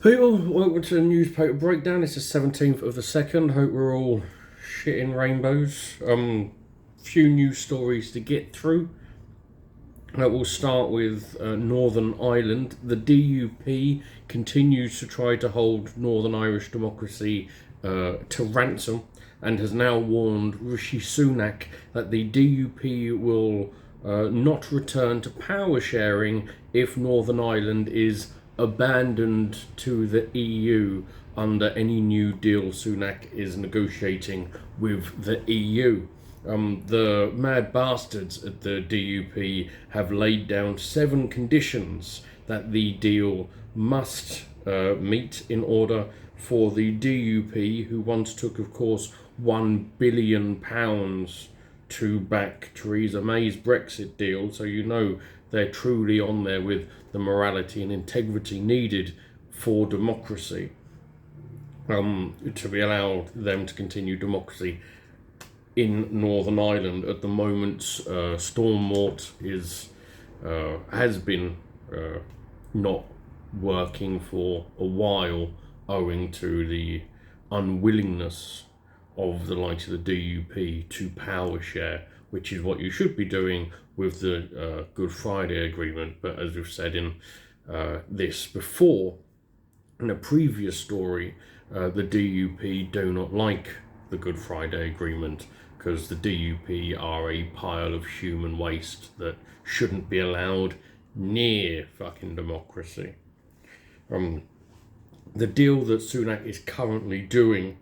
People, welcome to the newspaper breakdown. It's the 17th of the 2nd. Hope we're all shitting rainbows. Few news stories to get through. We'll start with Northern Ireland. The DUP continues to try to hold Northern Irish democracy to ransom and has now warned Rishi Sunak that the DUP will not return to power sharing if Northern Ireland is abandoned to the EU under any new deal Sunak is negotiating with the EU. The mad bastards at the DUP have laid down 7 conditions that the deal must meet in order for the DUP, who once took, of course, £1 billion to back Theresa May's Brexit deal, so you know they're truly on there with the morality and integrity needed for democracy, to be allowed them to continue democracy in Northern Ireland. At the moment, Stormort has been not working for a while, owing to the unwillingness of the likes of the DUP to power share, which is what you should be doing with the Good Friday Agreement. But as we've said in this before, in a previous story, the DUP do not like the Good Friday Agreement because the DUP are a pile of human waste that shouldn't be allowed near fucking democracy. The deal that Sunak is currently doing,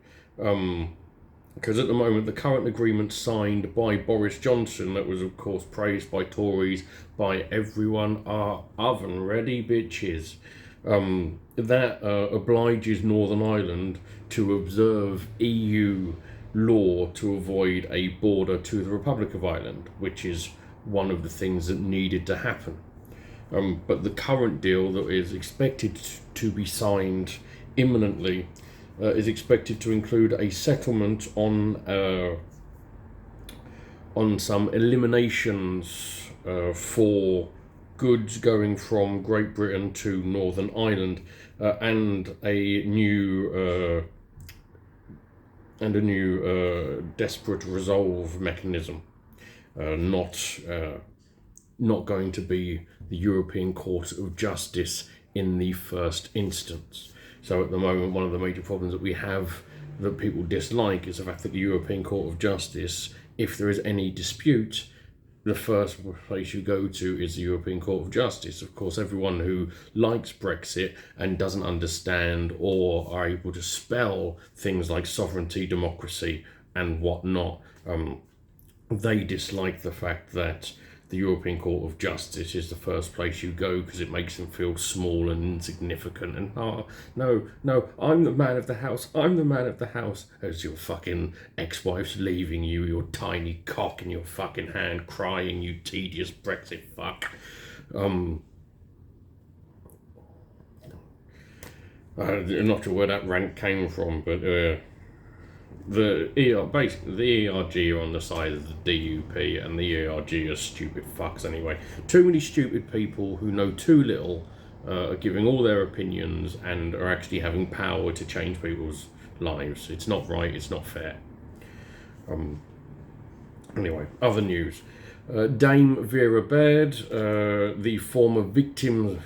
because at the moment the current agreement signed by Boris Johnson, that was of course praised by Tories, by everyone, are oven ready bitches, that obliges Northern Ireland to observe EU law to avoid a border to the Republic of Ireland, which is one of the things that needed to happen. But the current deal that is expected to be signed imminently is expected to include a settlement on some eliminations for goods going from Great Britain to Northern Ireland, and a new desperate resolve mechanism. Not going to be the European Court of Justice in the first instance. So at the moment, one of the major problems that we have that people dislike is the fact that the European Court of Justice, if there is any dispute, the first place you go to is the European Court of Justice. Of course, everyone who likes Brexit and doesn't understand or are able to spell things like sovereignty, democracy, and whatnot, they dislike the fact that the European Court of Justice is the first place you go because it makes them feel small and insignificant. And no, I'm the man of the house. I'm the man of the house. As your fucking ex-wife's leaving you, your tiny cock in your fucking hand, crying, you tedious Brexit fuck. I'm not sure where that rant came from, but basically the ERG are on the side of the DUP, and the ERG are stupid fucks anyway. Too many stupid people who know too little are giving all their opinions and are actually having power to change people's lives. It's not right, it's not fair. Anyway, other news. Dame Vera Baird, the former victim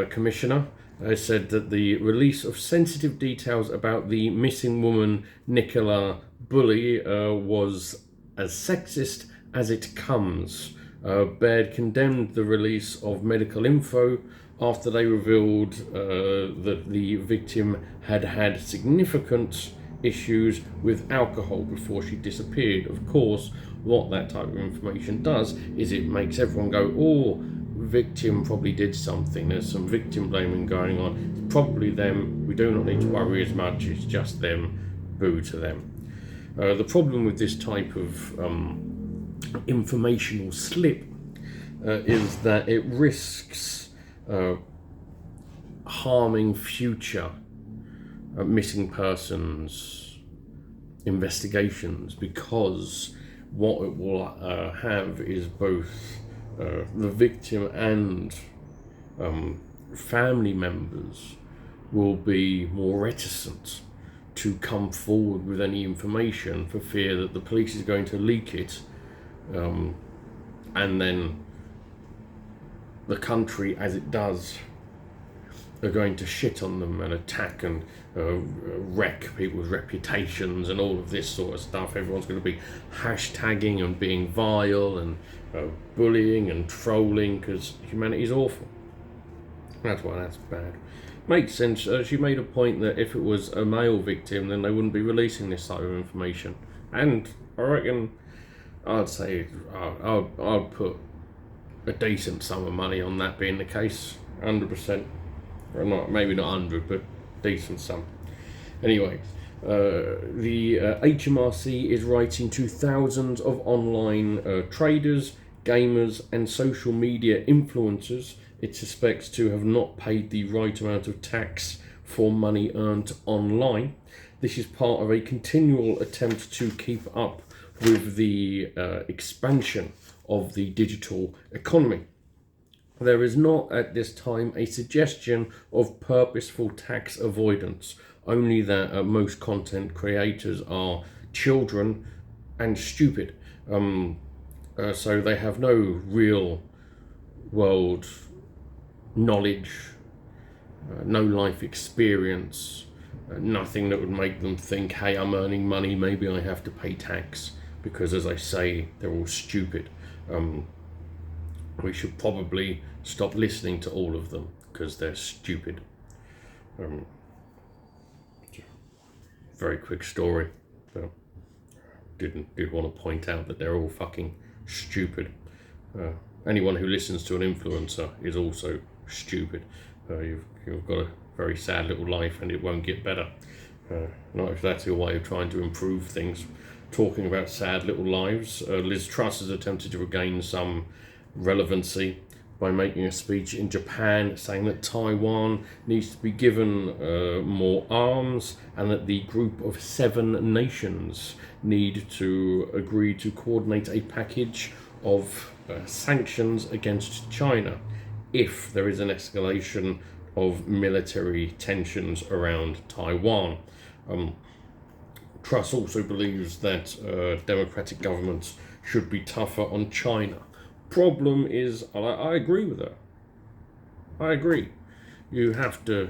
commissioner, said that the release of sensitive details about the missing woman Nicola Bulley was as sexist as it comes. Baird condemned the release of medical info after they revealed that the victim had had significant issues with alcohol before she disappeared. Of course, what that type of information does is it makes everyone go, oh, victim probably did something, there's some victim blaming going on, it's probably them, we do not need to worry as much, it's just them, boo to them. The problem with this type of informational slip is that it risks harming future missing persons investigations, because what it will have is both the victim and family members will be more reticent to come forward with any information for fear that the police is going to leak it, and then the country, as it does, are going to shit on them and attack and wreck people's reputations and all of this sort of stuff. Everyone's going to be hashtagging and being vile and bullying and trolling because humanity's awful. That's why that's bad. Makes sense. She made a point that if it was a male victim, then they wouldn't be releasing this type of information. And I reckon I'd say I'd put a decent sum of money on that being the case. 100%. Or not, maybe not 100, but decent sum. Anyway, the HMRC is writing to thousands of online traders, gamers, and social media influencers it suspects to have not paid the right amount of tax for money earned online. This is part of a continual attempt to keep up with the expansion of the digital economy. There is not at this time a suggestion of purposeful tax avoidance, only that most content creators are children and stupid. So they have no real world knowledge, no life experience, nothing that would make them think, hey, I'm earning money, maybe I have to pay tax, because as I say, they're all stupid. We should probably stop listening to all of them because they're stupid. Very quick story, but did want to point out that they're all fucking stupid. Anyone who listens to an influencer is also stupid. You've got a very sad little life and it won't get better. Not if that's your way of trying to improve things. Talking about sad little lives, Liz Truss has attempted to regain some relevancy by making a speech in Japan saying that Taiwan needs to be given more arms and that the group of 7 nations need to agree to coordinate a package of sanctions against China if there is an escalation of military tensions around Taiwan. Truss also believes that democratic governments should be tougher on China. Problem is, I agree with her. I agree. You have to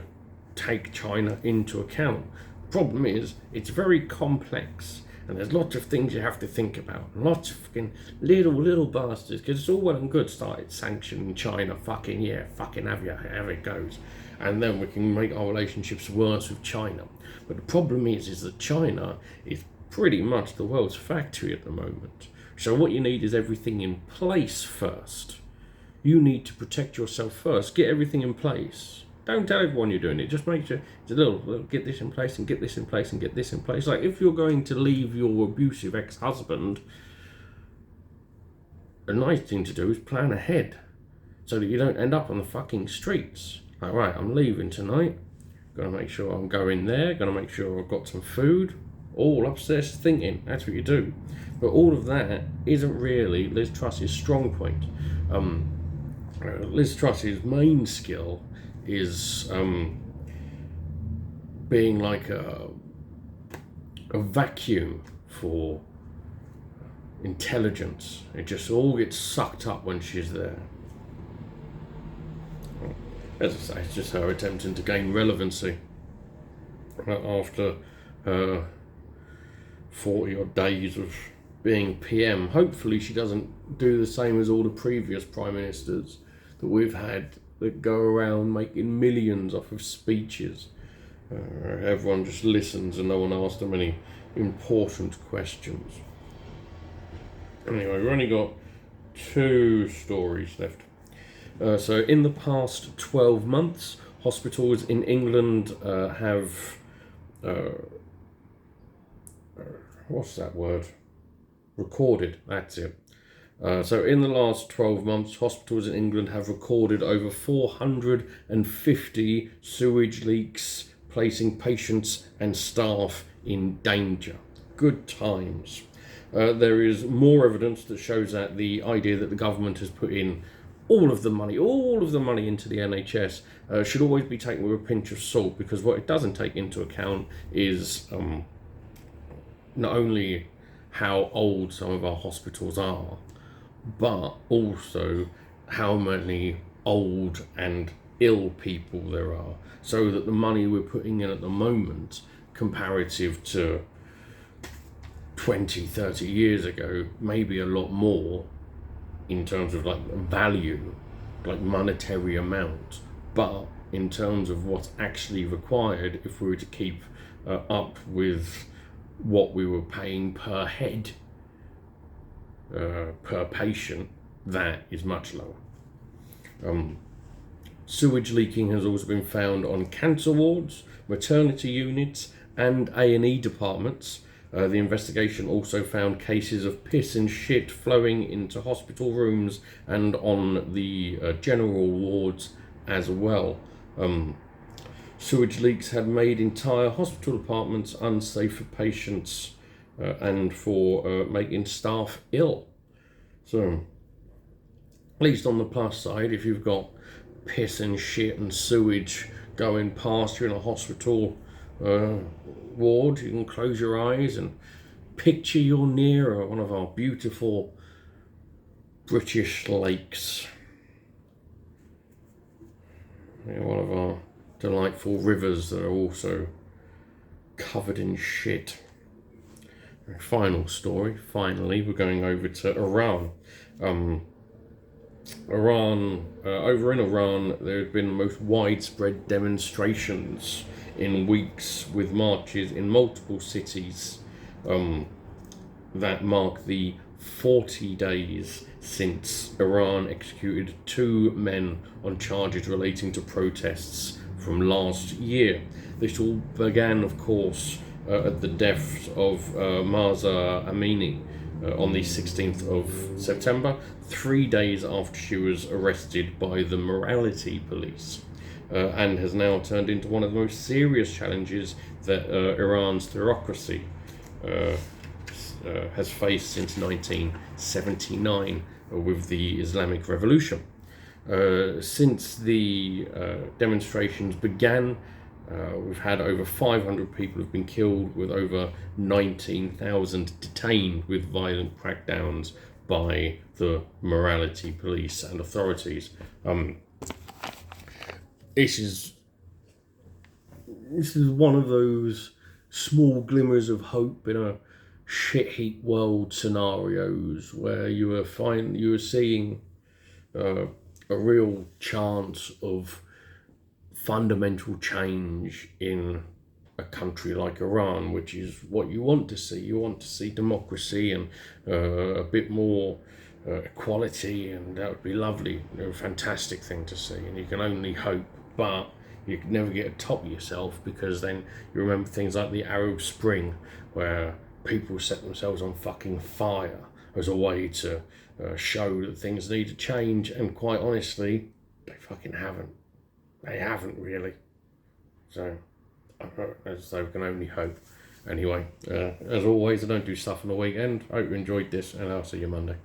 take China into account. Problem is, it's very complex and there's lots of things you have to think about. Lots of fucking little bastards, because it's all well and good started sanctioning China, fucking have it goes. And then we can make our relationships worse with China. But the problem is that China is pretty much the world's factory at the moment. So what you need is everything in place first. You need to protect yourself first. Get everything in place. Don't tell everyone you're doing it. Just make sure it's a little get this in place and get this in place and get this in place. Like if you're going to leave your abusive ex-husband, a nice thing to do is plan ahead so that you don't end up on the fucking streets. Like, right, I'm leaving tonight. Gotta make sure I'm going there. Gotta make sure I've got some food. All upstairs thinking. That's what you do. But all of that isn't really Liz Truss's strong point. Liz Truss's main skill is being like a vacuum for intelligence. It just all gets sucked up when she's there. As I say, it's just her attempting to gain relevancy after 40 odd days of being PM. Hopefully she doesn't do the same as all the previous prime ministers that we've had that go around making millions off of speeches. Everyone just listens and no one asks them any important questions. Anyway, we've only got 2 stories left. So in the past 12 months, hospitals in England have what's that word? Recorded, that's it. So in the last 12 months, hospitals in England have recorded over 450 sewage leaks, placing patients and staff in danger. Good times. There is more evidence that shows that the idea that the government has put in all of the money into the NHS should always be taken with a pinch of salt, because what it doesn't take into account is not only how old some of our hospitals are, but also how many old and ill people there are, so that the money we're putting in at the moment, comparative to 20, 30 years ago, maybe a lot more in terms of like value, like monetary amount, but in terms of what's actually required if we were to keep up with what we were paying per head, per patient, that is much lower. Sewage leaking has also been found on cancer wards, maternity units, and A&E departments. The investigation also found cases of piss and shit flowing into hospital rooms and on the general wards as well. Sewage leaks had made entire hospital departments unsafe for patients and for making staff ill. So, at least on the plus side, if you've got piss and shit and sewage going past you in a hospital ward, you can close your eyes and picture you're near one of our beautiful British lakes. One of our delightful rivers that are also covered in shit. Final story, finally, we're going over to Iran. Over in Iran, there have been the most widespread demonstrations in weeks, with marches in multiple cities that mark the 40 days since Iran executed 2 men on charges relating to protests from last year. This all began, of course, at the death of Mahsa Amini on the 16th of September, 3 days after she was arrested by the morality police, and has now turned into one of the most serious challenges that Iran's theocracy has faced since 1979 with the Islamic Revolution. Since the demonstrations began, we've had over 500 people have been killed, with over 19,000 detained, with violent crackdowns by the morality police and authorities. This is one of those small glimmers of hope in a shit heap world scenarios where you are seeing a real chance of fundamental change in a country like Iran, which is what you want to see. You want to see democracy and a bit more equality, and that would be lovely, a fantastic thing to see. And you can only hope, but you can never get atop yourself, because then you remember things like the Arab Spring, where people set themselves on fucking fire as a way to show that things need to change, and quite honestly, they fucking haven't. They haven't really. So, as though we can only hope. Anyway, as always, I don't do stuff on the weekend. I hope you enjoyed this, and I'll see you Monday.